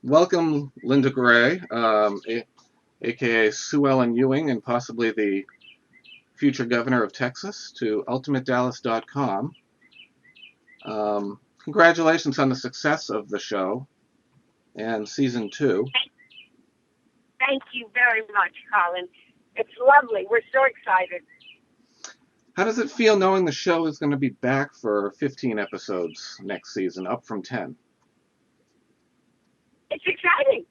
Welcome, Linda Gray, aka Sue Ellen Ewing, and possibly the future governor of Texas, to UltimateDallas.com. Congratulations on the success of the show and season 2. Thank you very much, Colin. It's lovely. We're so excited. How does it feel knowing the show is going to be back for 15 episodes next season, up from 10? It's exciting.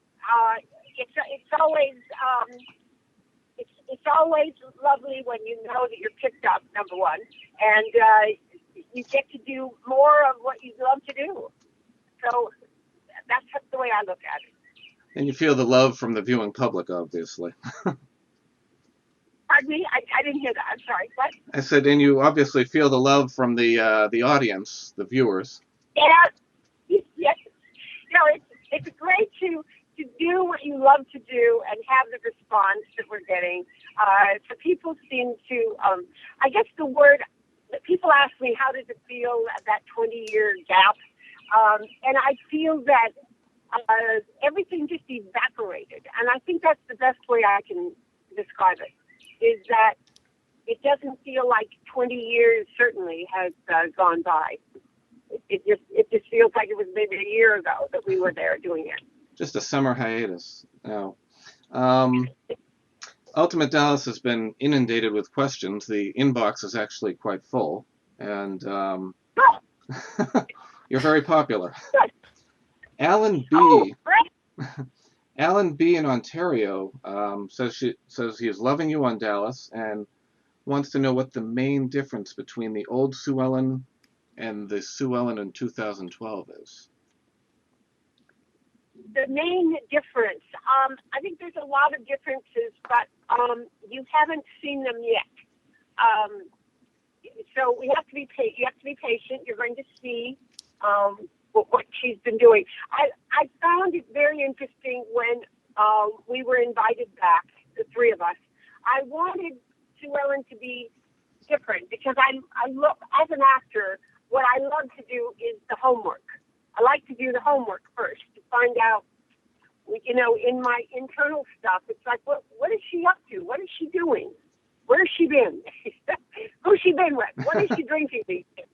It's always it's always lovely when you know that you're picked up, number one, and you get to do more of what you love to do. So that's the way I look at it. And you feel the love from the viewing public, obviously. Pardon me? I didn't hear that. I'm sorry. What? I said, and you obviously feel the love from the audience, the viewers. Yeah. Yes. It's great to do what you love to do and have the response that we're getting. So people seem to, I guess the word, people ask me, how does it feel at that 20-year gap? And I feel that everything just evaporated. And I think that's the best way I can describe it, is that it doesn't feel like 20 years certainly has gone by. It just feels like it was maybe a year ago that we were there doing it. Just a summer hiatus. No. Ultimate Dallas has been inundated with questions. The inbox is actually quite full, and you're very popular. Alan B. Alan B. in Ontario says he is loving you on Dallas and wants to know what the main difference between the old Sue Ellen and the Sue Ellen in 2012 is. The main difference, I think there's a lot of differences, but you haven't seen them yet. So we have to be you have to be patient. You're going to see what she's been doing. I found it very interesting when we were invited back, the three of us. I wanted Sue Ellen to be different because I look, as an actor, what I love to do is the homework. I like to do the homework first to find out, in my internal stuff, it's like, what is she up to? What is she doing? Where has she been? Who's she been with? What is she drinking these days?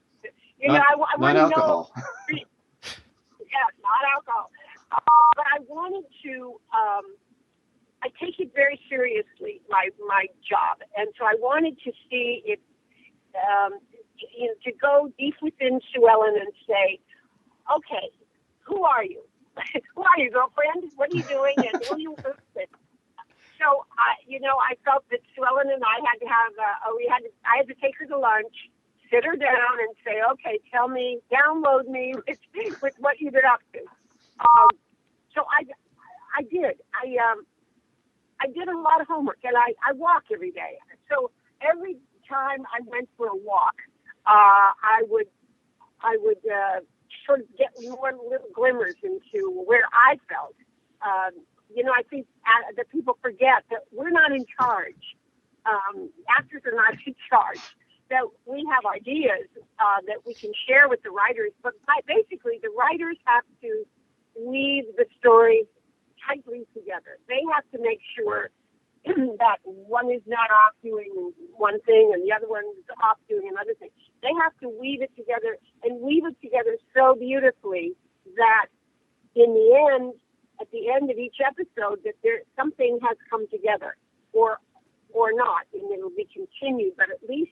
I want to know. Yeah, not alcohol. But I wanted to, I take it very seriously, my job. And so I wanted to see if, to go deep within Sue Ellen and say, okay, who are you? Who are you, girlfriend? What are you doing? And who are you with? So, I felt that Sue Ellen and I had to have, I had to take her to lunch, sit her down and say, okay, tell me, download me with what you've been up to. So I did. I did a lot of homework, and I walk every day. So every time I went for a walk, I would sort of get more little glimmers into where I felt. I think that people forget that we're not in charge. Actors are not in charge. That we have ideas that we can share with the writers, but basically the writers have to weave the story tightly together. They have to make sure that one is not off doing one thing and the other one is off doing another thing. They have to weave it together and weave it together so beautifully that at the end of each episode, that something has come together, or not, and it will be continued. But at least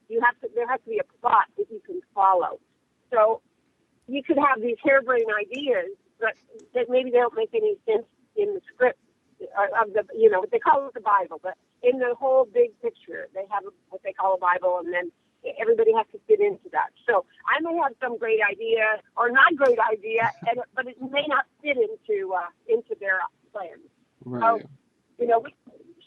there has to be a plot that you can follow. So you could have these harebrained ideas, but that maybe they don't make any sense in the script of they call it the Bible, but in the whole big picture, they have what they call a Bible, and then everybody has to fit into that. So I may have some great idea or not great idea, but it may not fit into their plan. Right.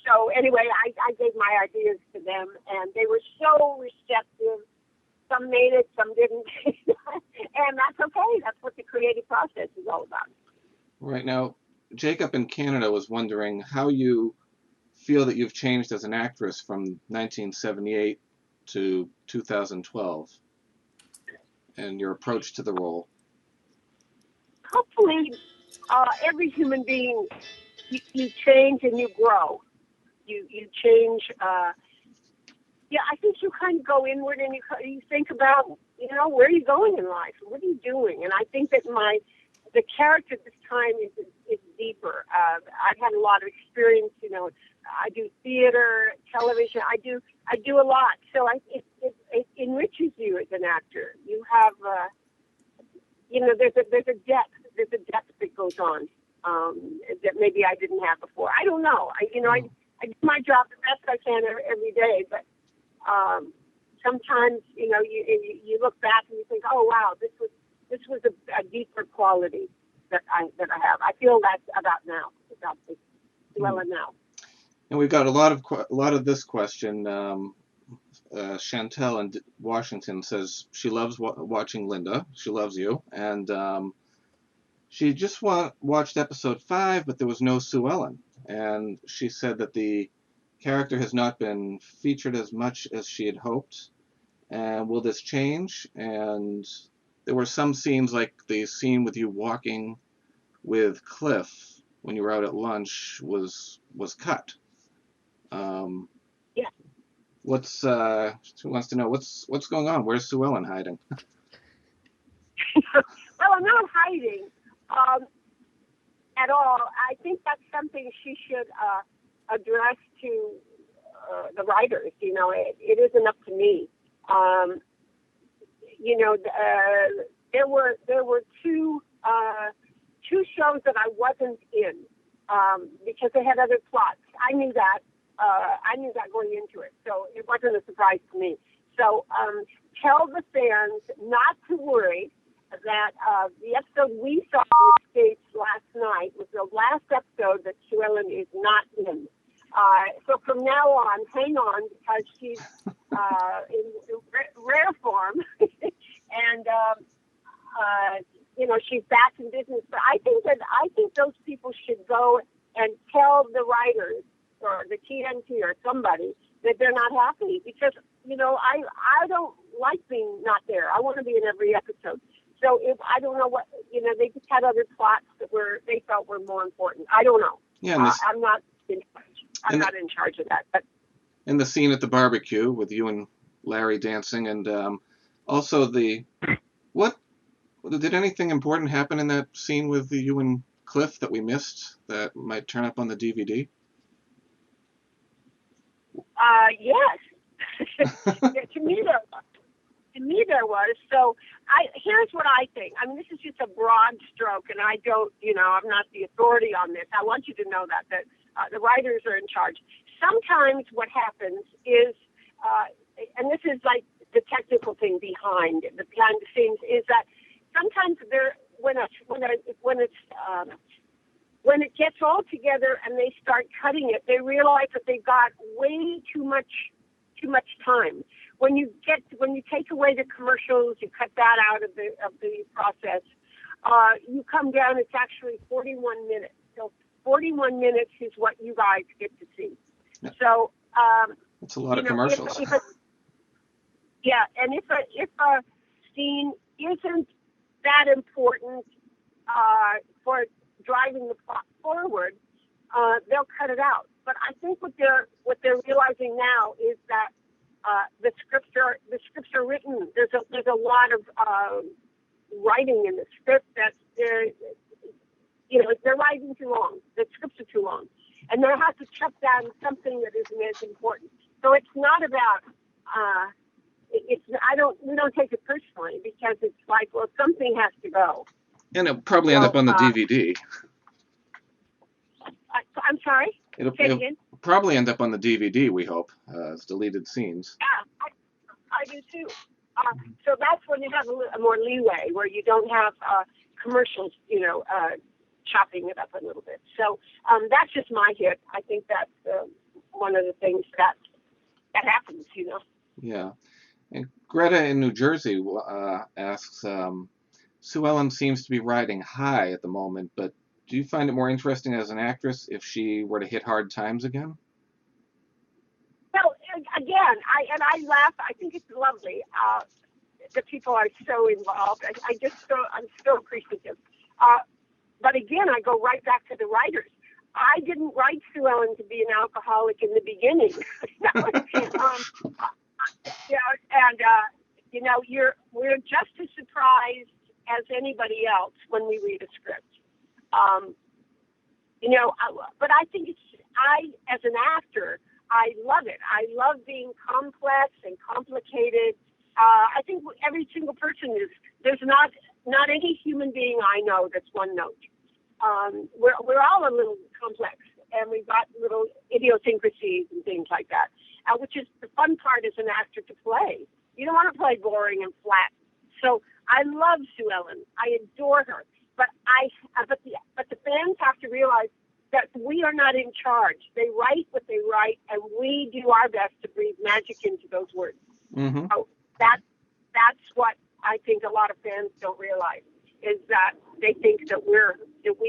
So anyway, I gave my ideas to them, and they were so receptive. Some made it, some didn't, and that's okay. That's what the creative process is all about. Right now, Jacob in Canada was wondering how you feel that you've changed as an actress from 1978 to 2012 and your approach to the role. Hopefully every human being, you change and you grow. You change. Yeah, I think you kind of go inward and you think about, where are you going in life? What are you doing? And I think that the character this time is deeper. I've had a lot of experience. I do theater, television. I do a lot. So it enriches you as an actor. You have, there's a depth. There's a depth that goes on that maybe I didn't have before. I don't know. I do my job the best I can every day, but sometimes you look back and you think, oh wow, this was a deeper quality that I have. I feel that about this Llewellyn now. And we've got a lot of this question. Chantel in Washington says she loves watching Linda. She loves you, and she just watched episode 5, but there was no Sue Ellen, and she said that the character has not been featured as much as she had hoped. And will this change? And there were some scenes, like the scene with you walking with Cliff when you were out at lunch, was cut. Yeah. She wants to know what's going on. Where's Sue Ellen hiding? Well, I'm not hiding at all. I think that's something she should address to the writers. It isn't up to me. There were two shows that I wasn't in because they had other plots. I knew that. I knew that going into it, so it wasn't a surprise to me. So tell the fans not to worry that the episode we saw in the States last night was the last episode that Sue Ellen is not in. So from now on, hang on, because she's in rare form, and she's back in business. But I think those people should go and tell the writers or the TNT or somebody that they're not happy, because I don't like being not there. I want to be in every episode. So if I don't know what they just had other plots that they felt were more important. I don't know. Yeah, I'm not in charge. I'm not in charge of that. But in the scene at the barbecue with you and Larry dancing, and also what did anything important happen in that scene with you and Cliff that we missed that might turn up on the DVD? Yes. To me there was. So here's what I think. I mean, this is just a broad stroke, and I don't, I'm not the authority on this. I want you to know that the writers are in charge. Sometimes what happens is, and this is like the technical thing behind the scenes, is that sometimes when it gets all together and they start cutting it, they realize that they got way too much time. When you take away the commercials, you cut that out of the process. You come down. It's actually 41 minutes. So 41 minutes is what you guys get to see. Yeah. So that's a lot of commercials. And if a scene isn't that important for driving the plot forward, they'll cut it out. But I think what they're realizing now is that the scripts are written. There's a lot of writing in the script that they're writing too long. The scripts are too long, and they have to cut down something that isn't as important. So it's not about. We don't take it personally, because it's like, well, something has to go. And it'll probably end up on the DVD. I'm sorry? It'll probably end up on the DVD, we hope, as deleted scenes. Yeah, I do too. So that's when you have a more leeway, where you don't have commercials, chopping it up a little bit. So that's just my hit. I think that's one of the things that happens, Yeah. And Greta in New Jersey asks, Sue Ellen seems to be riding high at the moment, but do you find it more interesting as an actress if she were to hit hard times again? Well, again, I laugh. I think it's lovely. The people are so involved. I'm so appreciative. But again, I go right back to the writers. I didn't write Sue Ellen to be an alcoholic in the beginning. We're just as surprised as anybody else when we read a script. But I think as an actor, I love it. I love being complex and complicated. I think every single person there's not any human being I know that's one note. We're all a little complex, and we've got little idiosyncrasies and things like that, which is the fun part as an actor to play. You don't want to play boring and flat. So I love Sue Ellen. I adore her. But the fans have to realize that we are not in charge. They write what they write, and we do our best to breathe magic into those words. Mm-hmm. So that's what I think a lot of fans don't realize, is that they think that we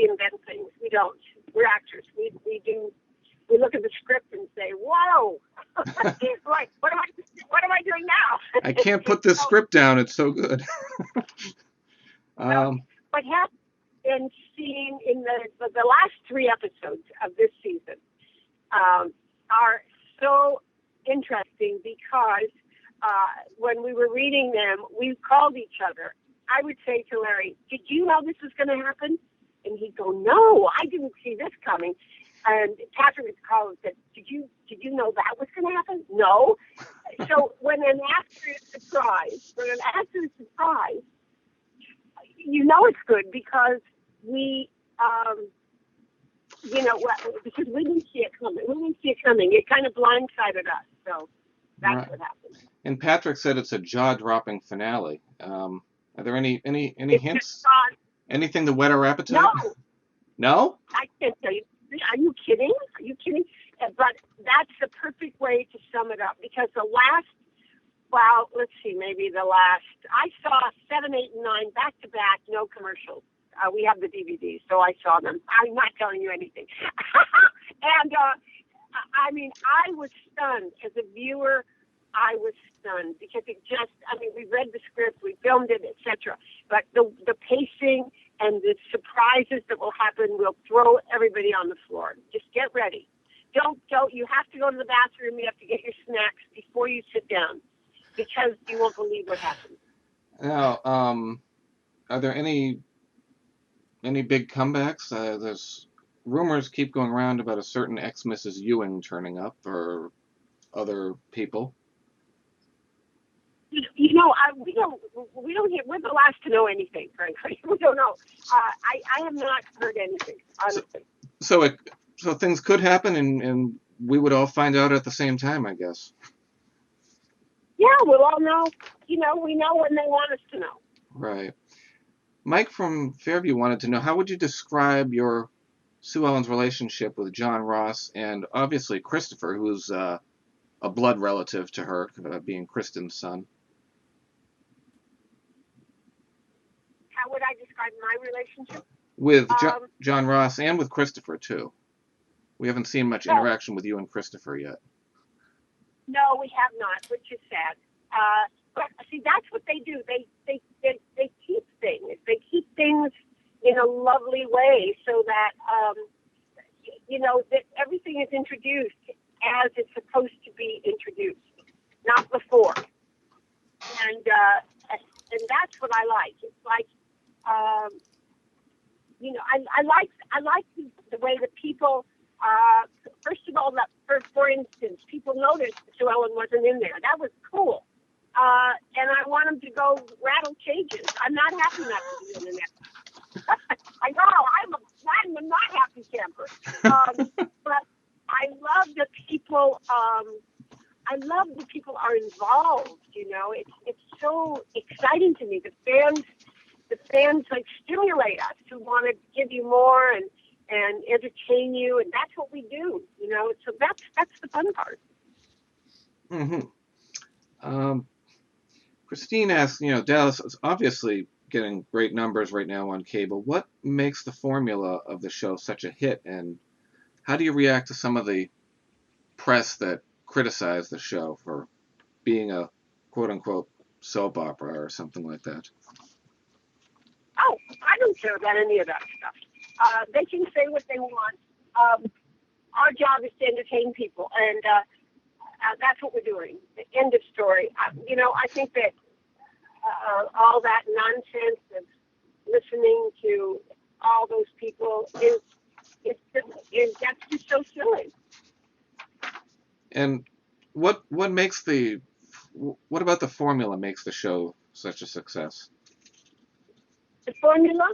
invent things. We don't. We're actors. We look at the script and say, "Whoa, like what am I doing now?" I can't put this script down. It's so good. What happened in seeing in the last 3 episodes of this season are so interesting because when we were reading them, we called each other. I would say to Larry, "Did you know this was going to happen?" And he'd go, "No, I didn't see this coming." And Patrick would call and said, Did you know that was going to happen? No. So when an actor is surprised, you know it's good because because we didn't see it coming. It kind of blindsided us. So that's right. what happened. And Patrick said it's a jaw-dropping finale. Are there any hints? Anything to whet our appetite? No. No? I can't tell you. Are you kidding? But that's the perfect way to sum it up because I saw 7, 8, and 9 back to back, no commercials. We have the DVDs, so I saw them. I'm not telling you anything. And I was stunned as a viewer. I was stunned because we read the script, we filmed it, etc. But the pacing and the surprises that will happen will throw everybody on the floor. Just get ready. Don't. You have to go to the bathroom. You have to get your snacks before you sit down because you won't believe what happens. Now, are there any big comebacks? There's rumors keep going around about a certain ex-Mrs. Ewing turning up or other people. We don't hear. We're the last to know anything, frankly. We don't know. I have not heard anything, honestly. So things could happen, and we would all find out at the same time, I guess. Yeah, we'll all know. We know when they want us to know. Right. Mike from Fairview wanted to know, how would you describe your Sue Ellen's relationship with John Ross and obviously Christopher, who's a blood relative to her, being Kristen's son? How would I describe my relationship? With John Ross and with Christopher, too. We haven't seen much interaction with you and Christopher yet. No, we have not, which is sad. But see, that's what they do. They keep things. They keep things in a lovely way so that, that everything is introduced as it's supposed to be introduced, not before. And that's what I like. It's like, I like the way that people, first of all, for instance, people noticed Sue Ellen wasn't in there. That was cool. And I want them to go rattle cages. I'm not happy not to be in there. I know, I'm a not happy camper. But I love that people, are involved, It's so exciting to me. The fans like stimulate us to want to give you more and entertain you, and that's what we do, So that's the fun part. Mm-hmm. Christine asks, Dallas is obviously getting great numbers right now on cable. What makes the formula of the show such a hit, and how do you react to some of the press that criticize the show for being a quote-unquote soap opera or something like that? Oh, I don't care about any of that stuff. They can say what they want. Our job is to entertain people, and that's what we're doing. The end of story. I think that all that nonsense of listening to all those people is that's just so silly. And what makes what about the formula makes the show such a success? The formula.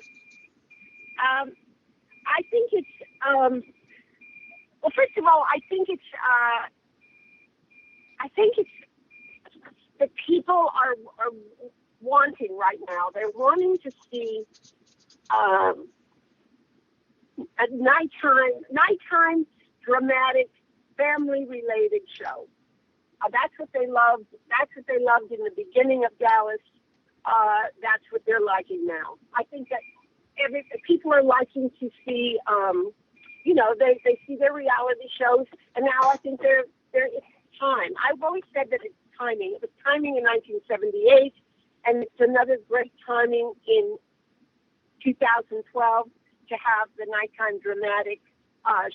I think it's well. First of all, I think it's the people are wanting right now. They're wanting to see a nighttime dramatic family related show. That's what they loved. That's what they loved in the beginning of Dallas. That's what they're liking now. I think that people are liking to see, they see their reality shows, and now I think it's time. I've always said that it's timing. It was timing in 1978, and it's another great timing in 2012 to have the nighttime dramatic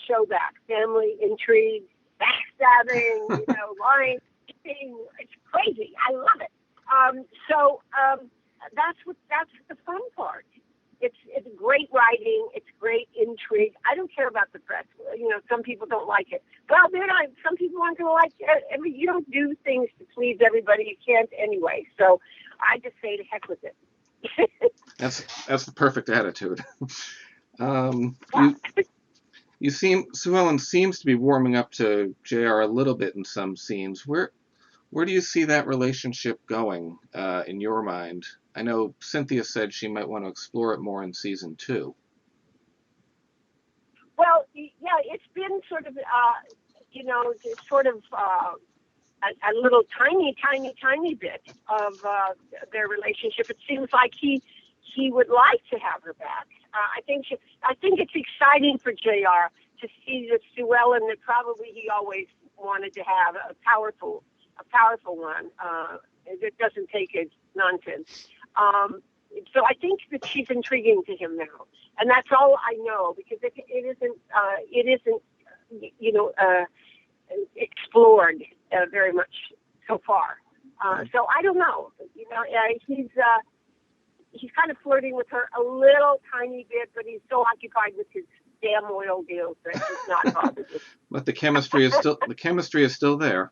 show back. Family intrigue, backstabbing, lying. It's crazy. I love it. That's the fun part. It's great writing. It's great intrigue. I don't care about the press. Some people don't like it. Well, some people aren't going to like it. I mean, you don't do things to please everybody. You can't anyway. So I just say to heck with it. That's the perfect attitude. Sue Ellen seems to be warming up to JR a little bit in some scenes. Where do you see that relationship going in your mind? I know Cynthia said she might want to explore it more in season 2. Well, yeah, it's been sort of, a little tiny bit of their relationship. It seems like he would like to have her back. I think it's exciting for JR to see the Sue Ellen that probably he always wanted to have, a powerful one that doesn't take his nonsense. So I think that she's intriguing to him now, and that's all I know, because it isn't explored very much so far. So I don't know. He's kind of flirting with her a little tiny bit, but he's so occupied with his damn oil deals that he's not bothered with. But the chemistry is still there.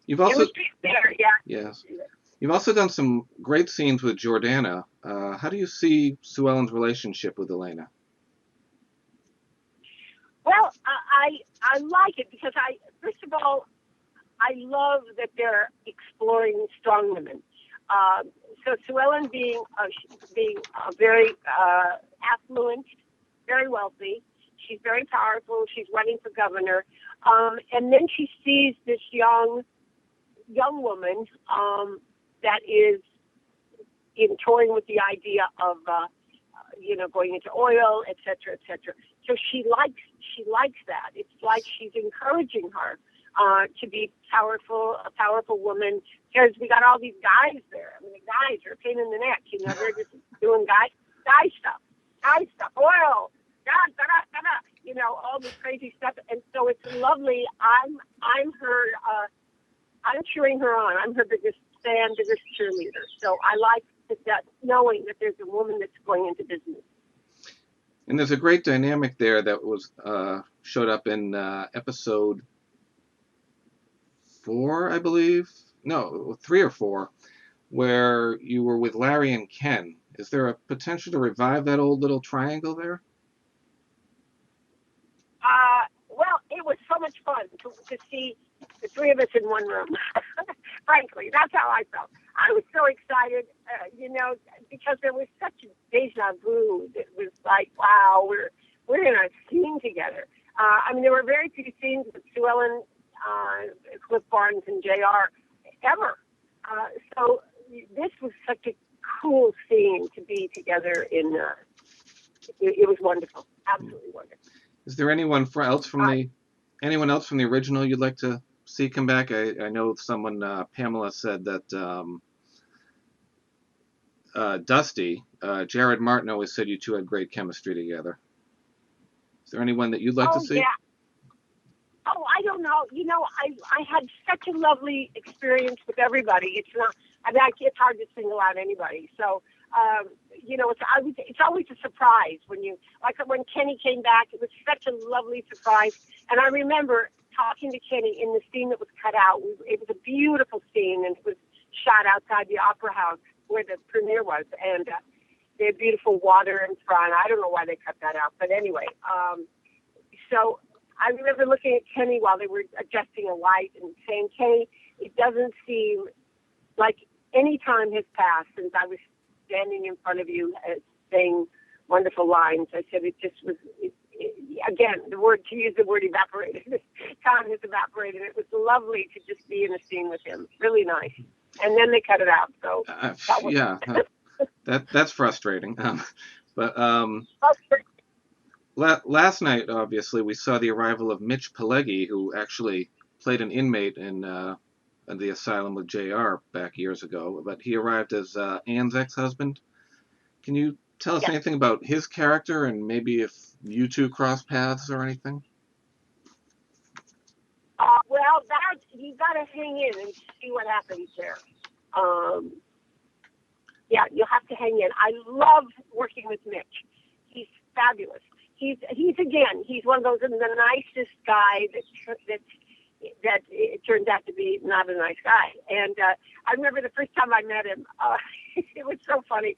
You've also there, yeah. Yes. You've also done some great scenes with Jordana. How do you see Sue Ellen's relationship with Elena? Well, I like it because first of all, I love that they're exploring strong women. So Sue Ellen being very affluent, very wealthy, she's very powerful. She's running for governor, and then she sees this young woman that is toying with the idea of going into oil, et cetera, et cetera. So she likes that. It's like she's encouraging her to be a powerful woman, because we got all these guys there. I mean, the guys are a pain in the neck. They're just doing guy stuff, oil, all this crazy stuff. And so it's lovely. I'm her. I'm cheering her on. I'm her biggest fan, biggest cheerleader. So I like that knowing that there's a woman that's going into business. And there's a great dynamic there that was showed up in episode 4, I believe. No, 3 or 4, where you were with Larry and Ken. Is there a potential to revive that old little triangle there? Well, it was so much fun to see the three of us in one room. Frankly, that's how I felt. I was so excited, because there was such a deja vu. It was like, wow, we're in a scene together. There were very few scenes with Sue Ellen, Cliff Barnes, and JR ever. So this was such a cool scene to be together in. It was wonderful, absolutely wonderful. Is there anyone else from the original you'd like to see come back? I know someone, Pamela, said that Dusty, Jared Martin always said you two had great chemistry together. Is there anyone that you'd like to Oh see? yeah. Oh, I don't know. I had such a lovely experience with everybody. It's not. I mean, it's hard to single out anybody. So, it's always a surprise when when Kenny came back. It was such a lovely surprise, and I remember talking to Kenny in the scene that was cut out. It was a beautiful scene, and it was shot outside the Opera House where the premiere was, and they had beautiful water in front. I don't know why they cut that out, but anyway. So I remember looking at Kenny while they were adjusting a light and saying, Kenny, it doesn't seem like any time has passed since I was standing in front of you saying wonderful lines. I said it just was, again, to use the word evaporated. Time has evaporated. It was lovely to just be in a scene with him. Really nice. And then they cut it out. So yeah, that's frustrating. But last night, obviously, we saw the arrival of Mitch Pileggi, who actually played an inmate in the asylum with JR back years ago. But he arrived as Anne's ex-husband. Can you tell us anything about his character and maybe if you two cross paths or anything? Well, that you got to hang in and see what happens there. Yeah, you'll have to hang in. I love working with Mitch. He's fabulous. He's one of those the nicest guy that it turns out to be not a nice guy. And I remember the first time I met him, it was so funny.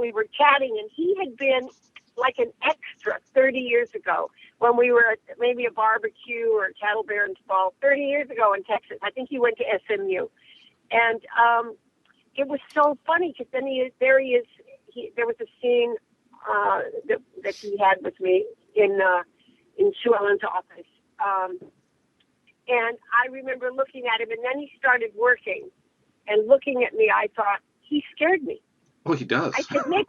We were chatting, and he had been like an extra 30 years ago when we were at maybe a barbecue or a cattle baron's ball 30 years ago in Texas. I think he went to SMU. And it was so funny because then there he is. There was a scene that he had with me in Sue Ellen's office. And I remember looking at him, and then he started working. And looking at me, I thought, he scared me. Oh, he does. I said, Nick,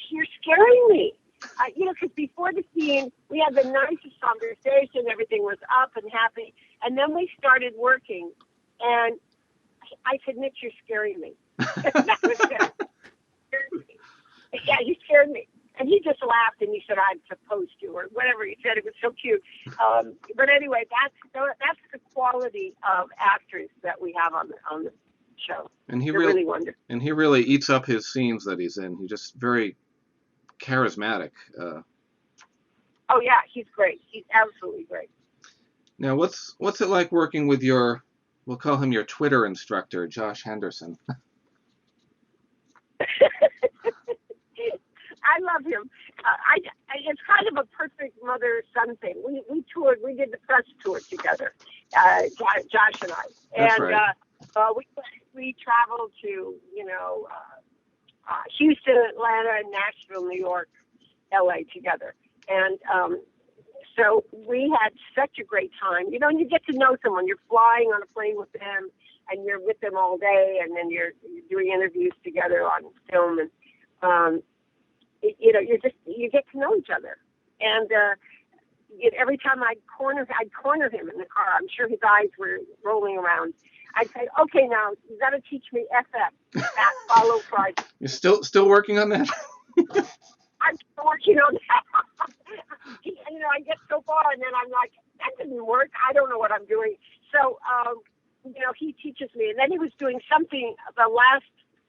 you're scaring me. Because before the scene, we had the nicest conversation. Everything was up and happy. And then we started working. And I said, Nick, you're scaring me. That was it. Yeah, he scared me. And he just laughed and he said, I'm supposed to, or whatever he said. It was so cute. But anyway, that's the quality of actors that we have on the show. And They're really wonderful. And he really eats up his scenes that he's in. He's just very charismatic. Oh yeah, he's great. He's absolutely great. Now, what's it like working with we'll call him your Twitter instructor, Josh Henderson? I love him. It's kind of a perfect mother-son thing. We toured. We did the press tour together, Josh and I. That's right. We traveled to Houston, Atlanta, and Nashville, New York, LA together, and so we had such a great time. And you get to know someone. You're flying on a plane with them, and you're with them all day, and then you're doing interviews together on film, and you get to know each other. And every time I'd corner him in the car. I'm sure his eyes were rolling around. I'd say, "Okay, now you got to teach me FF, that follow Friday." You're still working on that? I'm still working on that. I get so far, and then I'm like, that didn't work. I don't know what I'm doing. So, he teaches me, and then he was doing something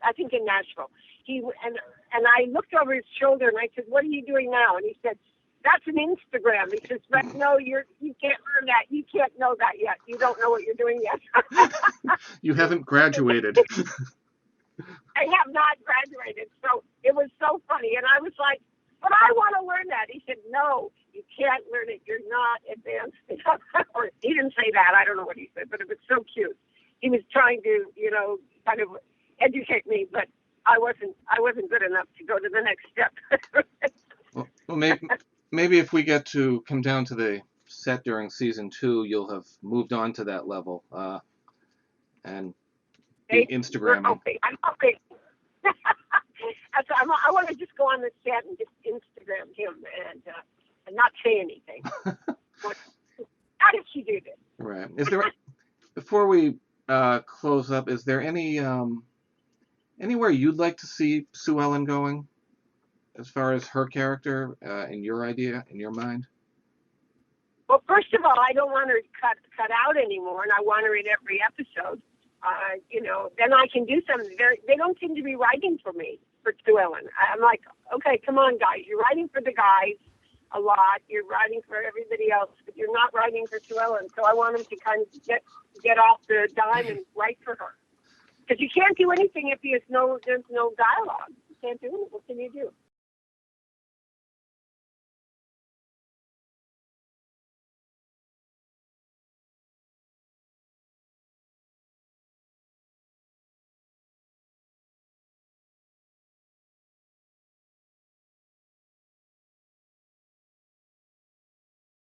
I think in Nashville. And I looked over his shoulder, and I said, "What are you doing now?" And he said, "That's an Instagram." He says, "But no, you can't learn that. You can't know that yet. You don't know what you're doing yet." You haven't graduated. I have not graduated. So it was so funny. And I was like, "But I want to learn that." He said, "No, you can't learn it. You're not advanced enough." Or he didn't say that. I don't know what he said, but it was so cute. He was trying to, kind of educate me, but I wasn't good enough to go to the next step. Well, maybe if we get to come down to the set during season 2, you'll have moved on to that level and be Instagramming. I'm hoping. I want to just go on the set and just Instagram him and not say anything. How did she do this? Right. Is there before we close up? Is there any Anywhere you'd like to see Sue Ellen going, as far as her character, in your idea, in your mind? Well, first of all, I don't want her cut out anymore, and I want her in every episode. Then I can do something. They don't seem to be writing for me, for Sue Ellen. I'm like, okay, come on, guys. You're writing for the guys a lot. You're writing for everybody else, but you're not writing for Sue Ellen. So I want them to kind of get off the dime and write for her. Because you can't do anything if there's no dialogue. You can't do it. What can you do?